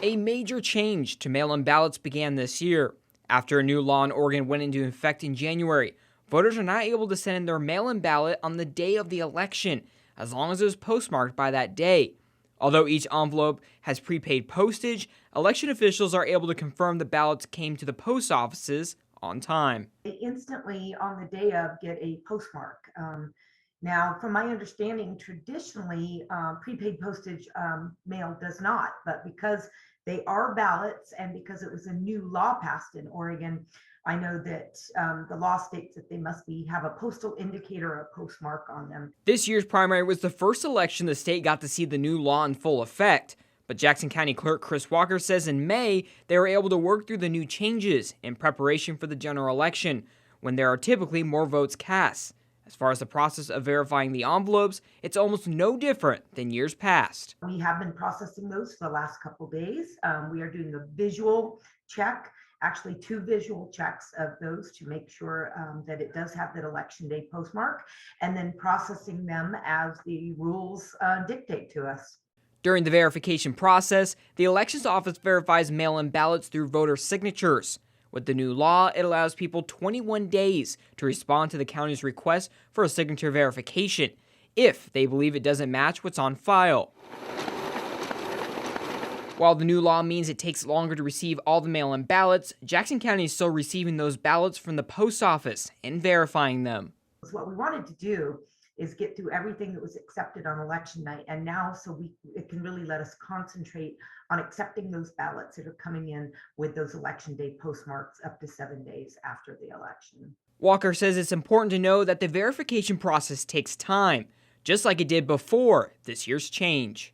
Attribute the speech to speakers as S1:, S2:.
S1: A major change to mail-in ballots began this year. After a new law in Oregon went into effect in January, voters are not able to send in their mail-in ballot on the day of the election, as long as it was postmarked by that day. Although each envelope has prepaid postage, election officials are able to confirm the ballots came to the post offices on time.
S2: They instantly, on the day of, get a postmark. Now, from my understanding, traditionally, prepaid postage mail does not, but because they are ballots and because it was a new law passed in Oregon, I know that the law states that they must have a postal indicator or a postmark on them.
S1: This year's primary was the first election the state got to see the new law in full effect. But Jackson County Clerk Chris Walker says in May they were able to work through the new changes in preparation for the general election, when there are typically more votes cast. As far as the process of verifying the envelopes, it's almost no different than years past.
S2: We have been processing those for the last couple days. We are doing a visual check, actually 2 visual checks of those to make sure that it does have that election day postmark, and then processing them as the rules dictate to us.
S1: During the verification process, the elections office verifies mail-in ballots through voter signatures. With the new law, it allows people 21 days to respond to the county's request for a signature verification if they believe it doesn't match what's on file. While the new law means it takes longer to receive all the mail-in ballots, Jackson County is still receiving those ballots from the post office and verifying them.
S2: What we wanted to do is get through everything that was accepted on election night, and now it can really let us concentrate on accepting those ballots that are coming in with those election day postmarks up to 7 days after the election.
S1: Walker says it's important to know that the verification process takes time, just like it did before this year's change.